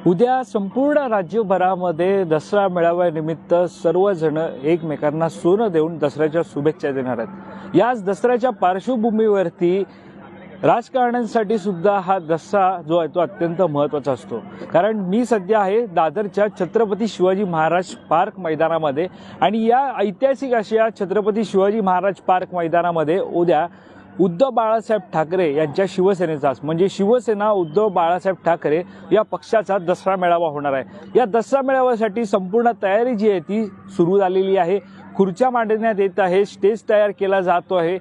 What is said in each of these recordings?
उद्या संपूर्ण राज्यभरामध्ये दसरा मेळाव्यानिमित्त सर्वजण एकमेकांना सोनं देऊन दसऱ्याच्या शुभेच्छा देणार आहेत। याच दसऱ्याच्या पार्श्वभूमीवरती राजकारण्यांसाठी सुद्धा हा दसरा जो आहे तो अत्यंत महत्त्वाचा असतो। कारण मी सध्या आहे दादरच्या छत्रपती शिवाजी महाराज पार्क मैदानामध्ये आणि या ऐतिहासिक अशा छत्रपती शिवाजी महाराज पार्क मैदानामध्ये उद्या उद्धव बाळासाहेब ठाकरे यांच्या शिवसेनेचाच म्हणजे शिवसेना उद्धव बाळासाहेब ठाकरे या पक्षाचा दसरा मेळावा होणार आहे। या दसरा मेळाव्यासाठी संपूर्ण तयारी जी आहे ती सुरू झालेली आहे। खुर्च्या मांडण्यात येत आहे, स्टेज तयार केला जातो आहे,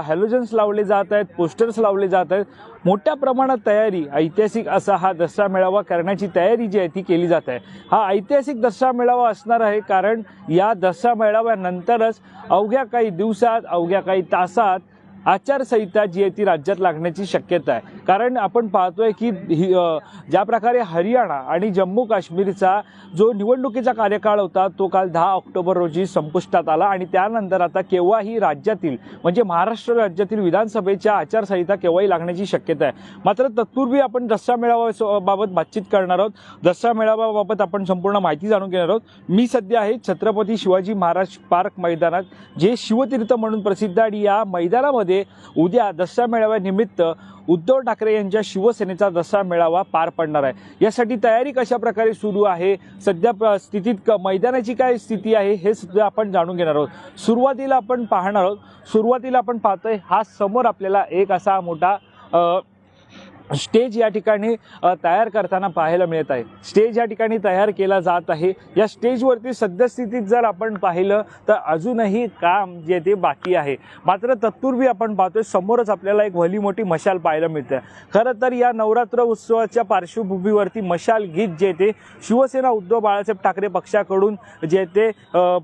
हॅलोजन्स लावले जात आहेत, पोस्टर्स लावले जात आहेत। मोठ्या प्रमाणात तयारी ऐतिहासिक असा हा दसरा मेळावा करण्याची तयारी जी आहे ती केली जात आहे। हा ऐतिहासिक दसरा मेळावा असणार आहे कारण या दसरा मेळाव्यानंतरच अवघ्या काही दिवसात अवघ्या काही तासात आचारसंहिता जी आहे ती राज्यात लागण्याची शक्यता आहे। कारण आपण पाहतोय की ज्या प्रकारे हरियाणा आणि जम्मू काश्मीरचा जो निवडणुकीचा कार्यकाळ होता तो काल 10 ऑक्टोबर रोजी संपुष्टात आला आणि त्यानंतर आता केव्हाही राज्यातील म्हणजे महाराष्ट्र राज्यातील विधानसभेच्या आचारसंहिता केव्हाही लागण्याची शक्यता आहे। मात्र तत्पूर्वी आपण दसरा मेळाव्याबाबत बातचीत करणार आहोत। दसरा मेळाव्याबाबत आपण संपूर्ण माहिती जाणून घेणार आहोत। मी सध्या आहे छत्रपती शिवाजी महाराज पार्क मैदानात, जे शिवतीर्थ म्हणून प्रसिद्ध आणि या मैदानामध्ये उद्या दसरा मेळाव्यानिमित्त उद्धव ठाकरे यांच्या शिवसेनेचा दसरा मेळावा पार पडणार आहे। यासाठी तयारी कशा प्रकारे सुरू आहे, सध्या स्थितीत मैदानाची काय स्थिती आहे हे सुद्धा आपण जाणून घेणार आहोत। सुरुवातीला आपण पाहतोय हा समोर आपल्याला एक असा मोठा स्टेज या ठिकाणी तयार करताना पाहायला मिळत आहे। स्टेज या ठिकाणी तयार केला जात आहे। या स्टेजवरती सद्यस्थितीत जर आपण पाहिलं तर अजूनही काम जे ते बाकी आहे। मात्र तत्पूर्वी आपण पाहतोय समोरच आपल्याला एक भली मोठी मशाल पाहायला मिळते। खरं तर या नवरात्र उत्सवाच्या पार्श्वभूमीवरती मशाल गीत जे ते शिवसेना उद्धव बाळासाहेब ठाकरे पक्षाकडून जे ते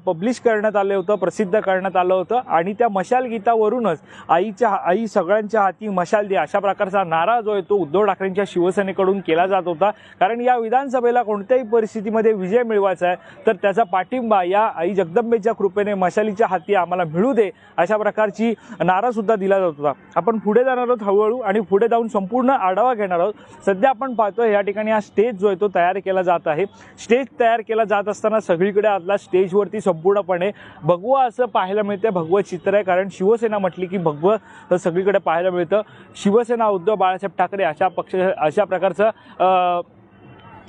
पब्लिश करण्यात आले होतं, प्रसिद्ध करण्यात आलं होतं आणि त्या मशाल गीतावरूनच आई सगळ्यांच्या हाती मशाल दे अशा प्रकारचा नारा जो तो उद्धव ठाकरेंच्या शिवसेनेकडून केला जात होता। कारण या विधानसभेला कोणत्याही परिस्थितीमध्ये विजय मिळवायचा आहे तर त्याचा पाठिंबा या आई जगदंबेच्या कृपेने मशालीच्या हाती आम्हाला मिळू दे अशा प्रकारची नारा सुद्धा दिला जात होता। आपण पुढे जाणार आहोत हळूहळू आणि पुढे जाऊन संपूर्ण आढावा घेणार आहोत। सध्या आपण पाहतोय या ठिकाणी हा स्टेज जो आहे तो तयार केला जात आहे। स्टेज तयार केला जात असताना सगळीकडे आपला स्टेजवरती संपूर्णपणे भगवं असं पाहायला मिळते, भगवं चित्र आहे। कारण शिवसेना म्हटली की भगवं सगळीकडे पाहायला मिळतं। शिवसेना उद्धव बाळासाहेब ठाकरे अशा प्रकारचं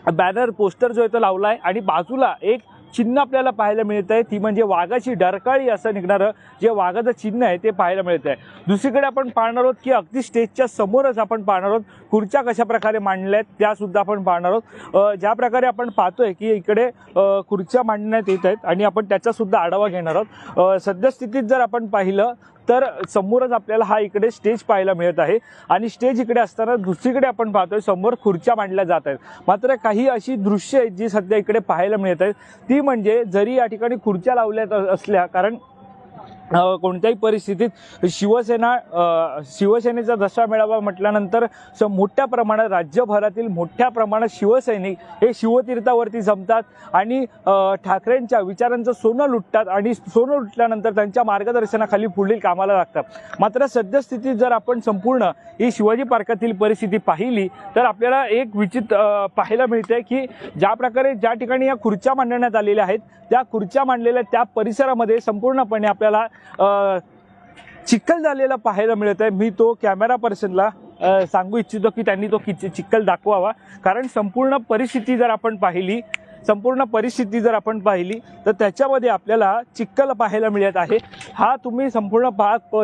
बॅनर पोस्टर जो आहे तो लावला आहे आणि बाजूला एक चिन्ह आपल्याला पाहायला मिळत आहे, ती म्हणजे वाघाची डरकाळी असं निघणारं जे वाघाचं चिन्ह आहे ते पाहायला मिळत आहे। दुसरीकडे आपण पाहणार आहोत की अगदी स्टेजच्या समोरच आपण पाहणार आहोत खुर्च्या कशा प्रकारे मांडल्या आहेत त्या सुद्धा आपण पाहणार आहोत। ज्या प्रकारे आपण पाहतोय की इकडे खुर्च्या मांडण्यात येत आहेत आणि आपण त्याचा सुद्धा आढावा घेणार आहोत। सद्यस्थितीत जर आपण पाहिलं तर समोरच आपल्याला हा इकडे स्टेज पाहायला मिळत आहे आणि स्टेज इकडे असताना दुसरीकडे आपण पाहतोय समोर खुर्च्या मांडल्या जात आहेत। मात्र काही अशी दृश्य आहेत जी सध्या इकडे पाहायला मिळत आहेत, ती म्हणजे जरी या ठिकाणी खुर्च्या लावल्या असल्या कारण कोणत्याही परिस्थितीत शिवसेनेचा दसरा मेळावा म्हटल्यानंतर मोठ्या प्रमाणात राज्यभरातील मोठ्या प्रमाणात शिवसैनिक हे शिवतीर्थावरती जमतात आणि ठाकरेंच्या विचारांचं सोनं लुटतात आणि सोनं लुटल्यानंतर त्यांच्या मार्गदर्शनाखाली पुढील कामाला लागतात। मात्र सद्यस्थितीत जर आपण संपूर्ण ही शिवाजी पार्कातील परिस्थिती पाहिली तर आपल्याला एक विचित्र पाहायला मिळते की ज्या ठिकाणी या खुर्च्या मांडण्यात आलेल्या आहेत त्या खुर्च्या मांडलेल्या त्या परिसरामध्ये संपूर्णपणे आपल्याला चिखल झालेला पाहायला मिळत आहे। मी तो कॅमेरा पर्सनला सांगू इच्छितो की त्यांनी तो चिखल दाखवावा। कारण संपूर्ण परिस्थिती जर आपण पाहिली तर त्याच्यामध्ये आपल्याला चिखल पाहायला मिळत आहे। हा तुम्ही संपूर्ण भाग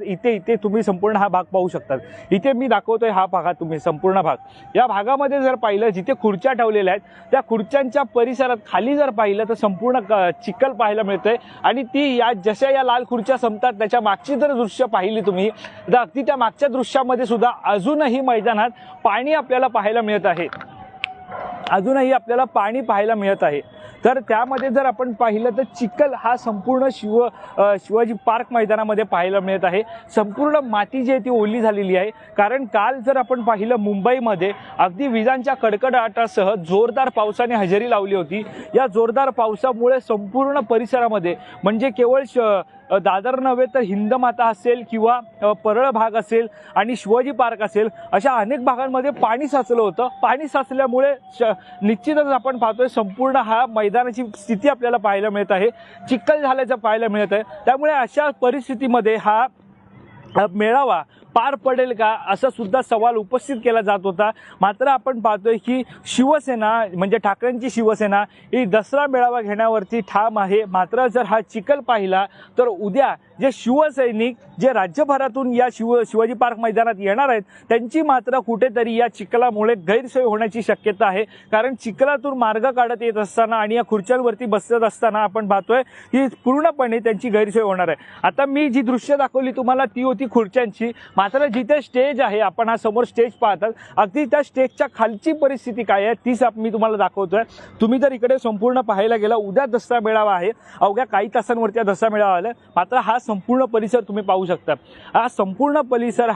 इथे तुम्ही संपूर्ण हा भाग पाहू शकतात। इथे मी दाखवतोय हा भाग, तुम्ही संपूर्ण भाग या भागामध्ये जर पाहिलं जिथे खुर्च्या ठेवलेल्या आहेत त्या खुर्च्यांच्या परिसरात खाली जर पाहिलं तर संपूर्ण चिखल पाहायला मिळतंय आणि ती जशा या लाल खुर्च्या संपतात त्याच्या मागची जर दृश्य पाहिली तुम्ही तर अगदी त्या मागच्या दृश्यामध्ये सुद्धा अजूनही मैदानात पाणी आपल्याला पाहायला मिळत आहे। तर त्यामध्ये जर आपण पाहिलं तर चिखल हा संपूर्ण शिवाजी पार्क मैदानामध्ये पाहायला मिळत आहे। संपूर्ण माती जी आहे ती ओली झालेली आहे। कारण काल जर आपण पाहिलं मुंबईमध्ये अगदी विजांच्या कडकडाटासह जोरदार पावसाने हजेरी लावली होती। या जोरदार पावसामुळे संपूर्ण परिसरामध्ये म्हणजे केवळ दादर नव्हे तर हिंदमाता असेल किंवा परळ भाग असेल आणि शिवाजी पार्क असेल, अशा अनेक भागांमध्ये पाणी साचलं होतं. पाणी साचल्यामुळे निश्चितच आपण पाहतोय संपूर्ण हा मैदानाची स्थिती आपल्याला पाहायला मिळत आहे, चिखल झाल्याचं पाहायला मिळत आहे. त्यामुळे अशा परिस्थितीमध्ये हा मेळावा पार पडेल का असा सुद्धा सवाल उपस्थित केला जात होता. मात्र आपण पाहतोय की शिवसेना म्हणजे ठाकरेंची शिवसेना ही दसरा मेळावा घेण्यावरती ठाम आहे. मात्र जर हा चिखल पाहिला तर उद्या जे शिवसैनिक जे राज्यभरातून या शिवाजी पार्क मैदानात येणार आहेत त्यांची मात्र कुठेतरी या चिखलामुळे गैरसोय होण्याची शक्यता आहे. कारण चिखलातून मार्ग काढत येत असताना आणि या खुर्च्यांवरती बसत असताना आपण पाहतोय की पूर्णपणे त्यांची गैरसोय होणार आहे. आता मी जी दृश्य दाखवली तुम्हाला ती होती खुर्च्यांची. मात्र जिथे स्टेज आहे, आपण हा समोर स्टेज पाहतात, अगदी त्या स्टेजच्या खालची परिस्थिती काय आहे तीच मी तुम्हाला दाखवतोय. तुम्ही जर इकडे संपूर्ण पाहायला गेला, उद्या दसरा मेळावा आहे, अवघ्या काही तासांवरती दसरा मेळावा आला. मात्र हा संपूर्ण परिसर तुम्ही पाहू शकता. हा संपूर्ण परिसर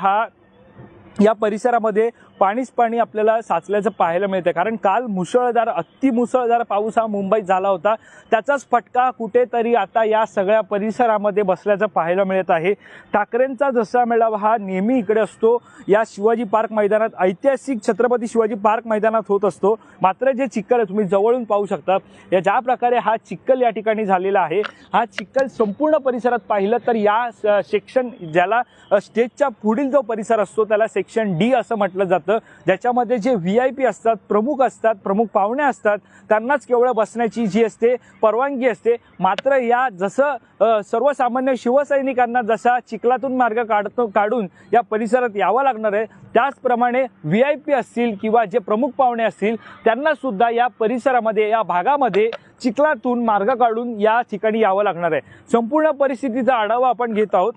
या परिसरामध्ये पाणीच पाणी आपल्याला साचल्याचं पाहायला मिळतं. कारण काल मुसळधार अतिमुसळधार पाऊस हा मुंबईत झाला होता, त्याचाच फटका कुठेतरी आता या सगळ्या परिसरामध्ये बसल्याचं पाहायला मिळत आहे. ठाकरेंचा दसरा मेळावा हा नेहमी इकडे असतो, या शिवाजी पार्क मैदानात, ऐतिहासिक छत्रपती शिवाजी पार्क मैदानात होत असतो. मात्र जे चिखल आहे तुम्ही जवळून पाहू शकता, या ज्या प्रकारे हा चिखल या ठिकाणी झालेला आहे, हा चिखल संपूर्ण परिसरात पाहिलं तर या सेक्शन ज्याला स्टेजच्या पुढील जो परिसर असतो त्याला सेक्शन डी असं म्हटलं जातं, ज्याच्यामध्ये जे VIP असतात, प्रमुख पाहुणे असतात, त्यांनाच केवळ बसण्याची जी असते परवानगी असते. मात्र या जसं सर्वसामान्य शिवसैनिकांना जसा चिखलातून मार्ग काढून या परिसरात यावं लागणार आहे, त्याचप्रमाणे VIP असतील किंवा जे प्रमुख पाहुणे असतील त्यांना सुद्धा या परिसरामध्ये, या भागामध्ये चिखलातून मार्ग काढून या ठिकाणी यावं लागणार आहे. संपूर्ण परिस्थितीचा आढावा आपण घेत आहोत.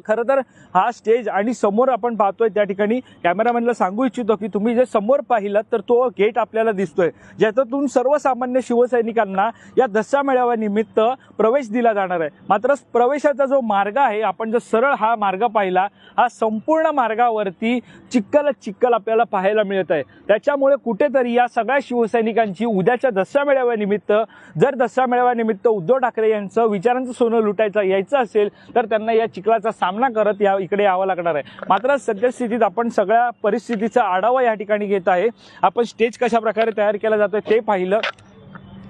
खरं तर हा स्टेज आणि समोर आपण पाहतोय त्या ठिकाणी कॅमेरामॅनला सांगू इच्छितो की तुम्ही जे समोर पाहिलात तर तो गेट आपल्याला दिसतोय, ज्याच्यातून सर्वसामान्य शिवसैनिकांना या दसरा मेळाव्यानिमित्त प्रवेश दिला जाणार आहे. मात्र प्रवेशाचा जो मार्ग आहे, आपण जर सरळ हा मार्ग पाहिला, हा संपूर्ण मार्गावरती चिखल आपल्याला पाहायला मिळत आहे. त्याच्यामुळे कुठेतरी या सगळ्या शिवसैनिकांची उद्याच्या दसरा मेळाव्यानिमित्त, जर दसरा मेळाव्यानिमित्त उद्धव ठाकरे यांचं विचारांचं सोनं लुटायचं यायचं असेल तर त्यांना या चिखलाचा सामना करत इकडे यावं लागणार आहे. मात्र सद्यस्थितीत आपण सगळ्या परिस्थितीचा आढावा या ठिकाणी घेत आहे. आपण स्टेज कशा प्रकारे तयार केला जातोय ते पाहिलं,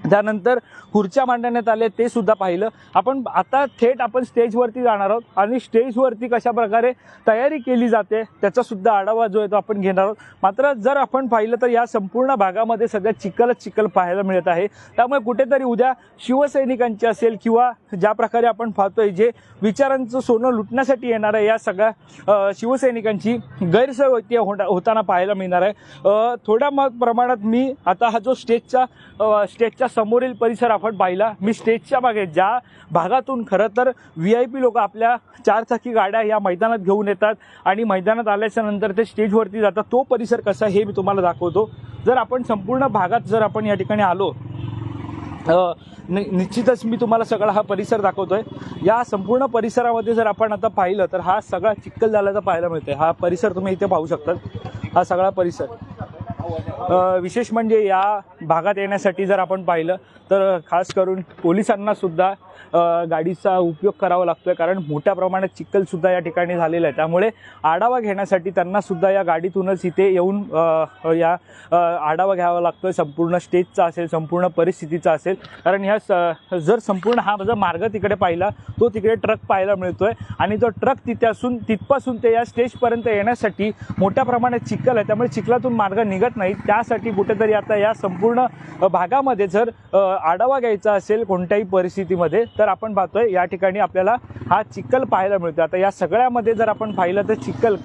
त्यानंतर खुर्च्या मांडण्यात आले ते सुद्धा पाहिलं. आपण आता थेट स्टेजवरती जाणार आहोत आणि स्टेजवरती कशा प्रकारे तयारी केली जाते त्याचा सुद्धा आढावा जो आहे तो आपण घेणार आहोत. मात्र जर आपण पाहिलं तर या संपूर्ण भागामध्ये सध्या चिखल पाहायला मिळत आहे. त्यामुळे कुठेतरी उद्या शिवसैनिकांची असेल किंवा ज्या प्रकारे आपण पाहतोय जे विचारांचं सोनं लुटण्यासाठी येणाऱ्या या सगळ्या शिवसैनिकांची गैरसोय होताना पाहायला मिळणार आहे. थोड्या प्रमाणात मी आता हा जो स्टेजच्या समोरील परिसर आपण पाहिला, मी स्टेजच्या मागे ज्या भागातून खरं तर VIP लोक आपल्या 4 चाकी गाड्या या मैदानात घेऊन येतात आणि मैदानात आल्याच्या नंतर ते स्टेजवरती जातात, तो परिसर कसा हे मी तुम्हाला दाखवतो. जर आपण संपूर्ण भागात जर आपण या ठिकाणी आलो, निश्चितच मी तुम्हाला सगळा हा परिसर दाखवतोय. या संपूर्ण परिसरामध्ये जर आपण आता पाहिलं तर हा सगळा चिखल झाल्याचं पाहायला मिळतंय. हा परिसर तुम्ही इथे पाहू शकता, हा सगळा परिसर. विशेष म्हणजे या भागात येण्यासाठी जर आपण पाहिलं तर खास करून पोलिसांना सुद्धा गाडीचा उपयोग करावा लागतोय, कारण मोठ्या प्रमाणात चिखल सुद्धा या ठिकाणी झालेला आहे. त्यामुळे आढावा घेण्यासाठी त्यांना सुद्धा या गाडीतूनच इथे येऊन या आढावा घ्यावा लागतोय, संपूर्ण स्टेजचा असेल, संपूर्ण परिस्थितीचा असेल. कारण ह्या जर संपूर्ण हा जर मार्ग तिकडे पाहिला तो तिकडे ट्रक पाहायला मिळतोय आणि तो ट्रक तिथपासून ते या स्टेजपर्यंत येण्यासाठी मोठ्या प्रमाणात चिखल आहे. त्यामुळे चिखलातून मार्ग निघत नाही. त्यासाठी कुठेतरी आता या संपूर्ण भागामध्ये जर आढावा घ्यायचा असेल कोणत्याही परिस्थितीमध्ये तर आपण पाहतोय या ठिकाणी आपल्याला हा चिखल पाहायला मिळतो. आता या सगळ्यामध्ये जर आपण पाहिलं तर चिखल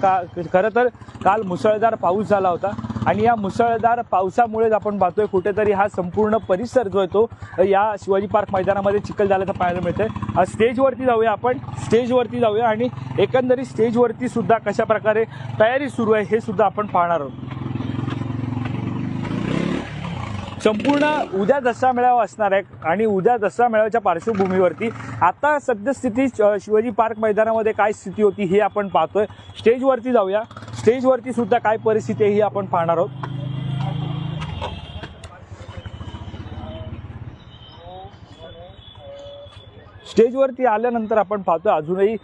खरं तर काल मुसळधार पाऊस झाला होता आणि या मुसळधार पावसामुळेच आपण पाहतोय कुठेतरी हा संपूर्ण परिसर जो आहे तो या शिवाजी पार्क मैदानामध्ये चिखल झाल्याचं पाहायला मिळतंय. स्टेजवरती जाऊया आणि एकंदरीत स्टेजवरती सुद्धा कशा प्रकारे तयारी सुरू आहे हे सुद्धा आपण पाहणार आहोत. संपूर्ण उद्या दसरा मेळावा असणार आहे आणि उद्या दसरा मेळाव्याच्या पार्श्वभूमीवरती आता सद्यस्थिती शिवाजी पार्क मैदानामध्ये काय स्थिती होती हे आपण पाहतोय. स्टेजवरती जाऊया, स्टेजवरती सुद्धा काय परिस्थिती आहे ही आपण पाहणार आहोत. स्टेजवरती आल्यानंतर आपण पाहतो अजूनही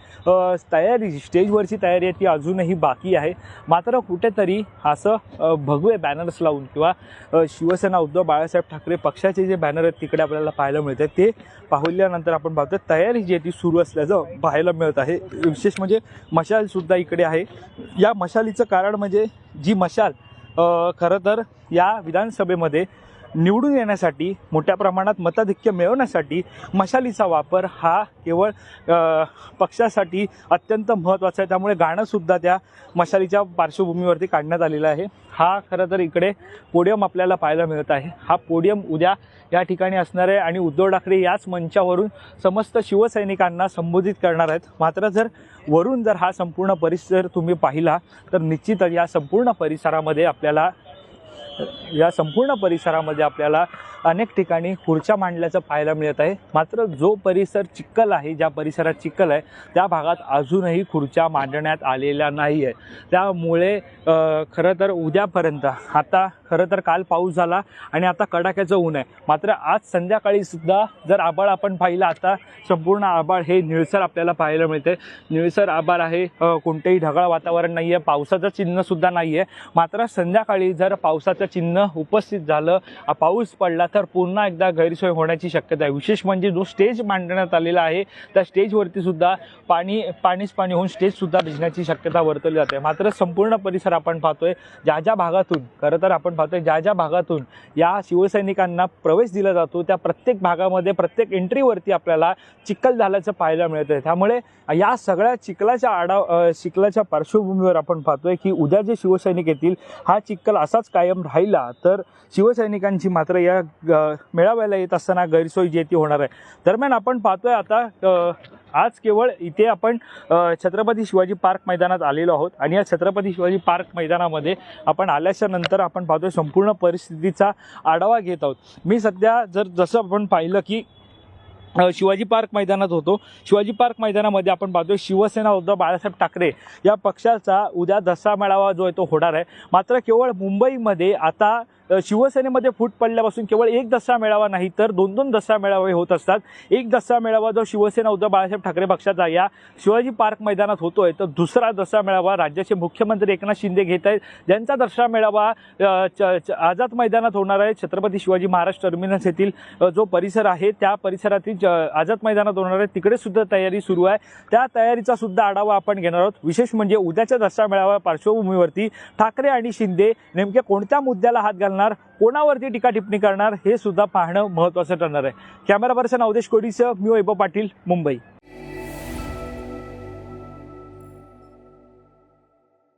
तयारी, स्टेजवरची तयारी आहे ती अजूनही बाकी आहे. मात्र कुठेतरी असं भगवे बॅनर्स लावून किंवा शिवसेना उद्धव बाळासाहेब ठाकरे पक्षाचे जे बॅनर आहेत तिकडे आपल्याला पाहायला मिळते. ते पाहिल्यानंतर आपण पाहतो तयारी जी आहे ती सुरू असल्याचं पाहायला मिळत आहे. विशेष म्हणजे मशालसुद्धा इकडे आहे. या मशालीचं कारण म्हणजे जी मशाल खरं तर या विधानसभेमध्ये निवडून येण्यासाठी, मोठ्या प्रमाणात मताधिक्य मिळवण्यासाठी मशालीचा वापर हा केवळ पक्षासाठी अत्यंत महत्त्वाचा आहे. त्यामुळे गाणंसुद्धा त्या मशालीच्या पार्श्वभूमीवरती काढण्यात आलेलं आहे. हा खरं तर इकडे पोडियम आपल्याला पाहायला मिळत आहे. हा पोडियम उद्या या ठिकाणी असणार आहे आणि उद्धव ठाकरे याच मंचावरून समस्त शिवसैनिकांना संबोधित करणार आहेत. मात्र जर वरून जर हा संपूर्ण परिसर तुम्ही पाहिला तर निश्चितच या संपूर्ण परिसरामध्ये आपल्याला अनेक ठिकाणी खुर्च्या मांडल्याचं पाहायला मिळत आहे. मात्र जो परिसर चिखल आहे, ज्या परिसरात चिखल आहे त्या भागात अजूनही खुर्च्या मांडण्यात आलेल्या नाही आहे. त्यामुळे खरं तर उद्यापर्यंत, आता खरं तर काल पाऊस झाला आणि आता कडाक्याचं ऊन आहे, मात्र आज संध्याकाळीसुद्धा जर आभाळ आपण पाहिलं, आता संपूर्ण आभाळ हे निळसर आपल्याला पाहायला मिळते. निळसर आभाळ आहे, कोणतेही ढगाळ वातावरण नाही आहे, पावसाचं चिन्हसुद्धा नाही आहे. मात्र संध्याकाळी जर पावसाचं चिन्ह उपस्थित झालं, पाऊस पडला तर पुन्हा एकदा गैरसोय होण्याची शक्यता आहे. विशेष म्हणजे जो स्टेज मांडण्यात आलेला आहे त्या स्टेजवरती सुद्धा पाणीच पाणी होऊन स्टेजसुद्धा भिजण्याची शक्यता वर्तवली जाते. मात्र संपूर्ण परिसर आपण पाहतोय, ज्या भागातून खरं तर आपण पाहतोय ज्या भागातून या शिवसैनिकांना प्रवेश दिला जातो त्या प्रत्येक भागामध्ये, प्रत्येक एंट्रीवरती आपल्याला चिखल झाल्याचं पाहायला मिळतं. त्यामुळे या सगळ्या चिखलाच्या पार्श्वभूमीवर आपण पाहतोय की उद्या जे शिवसैनिक येतील, हा चिखल असाच कायम राहिला तर शिवसैनिकांची मात्र या मेळाव्याला येत असताना गैरसोय जी ती होणार आहे. दरम्यान आपण पाहतोय आता आज केवळ इथे आपण छत्रपती शिवाजी पार्क मैदानात आलेलो आहोत आणि या छत्रपती शिवाजी पार्क मैदानामध्ये आपण आल्याच्या नंतर आपण पाहतोय संपूर्ण परिस्थितीचा आढावा घेत आहोत. मी सध्या जसं आपण पाहिलं की शिवाजी पार्क मैदानात होतो. शिवाजी पार्क मैदानामध्ये आपण पाहतोय शिवसेना उद्धव बाळासाहेब ठाकरे या पक्षाचा उद्या दसरा मेळावा जो आहे तो होणार आहे. मात्र केवळ मुंबईमध्ये आता शिवसेनेमध्ये फूट पडल्यापासून केवळ एक दसरा मेळावा नाही तर 2-2 दसरा मेळावे होत असतात. एक दसरा मेळावा जो शिवसेना उद्धव बाळासाहेब ठाकरे पक्षाचा या शिवाजी पार्क मैदानात होतोय, तर दुसरा दसरा मेळावा राज्याचे मुख्यमंत्री एकनाथ शिंदे घेत आहेत, ज्यांचा दसरा मेळावा आझाद मैदानात होणार आहे. छत्रपती शिवाजी महाराज टर्मिनस येथील जो परिसर आहे त्या परिसरातील आझाद मैदानात होणार आहे. तिकडे सुद्धा तयारी सुरू आहे. त्या तयारीचा सुद्धा आढावा आपण घेणार आहोत. विशेष म्हणजे उद्याच्या दसरा मेळावा पार्श्वभूमीवरती ठाकरे आणि शिंदे नेमक्या कोणत्या मुद्द्याला हात घालणार, कोणावरती टीका टिप्पणी करणार हे सुद्धा पाहणं महत्त्वाचं ठरणार आहे. कॅमेरा पर्सन अवधेश कोडीसह मी वैभव पाटील, मुंबई.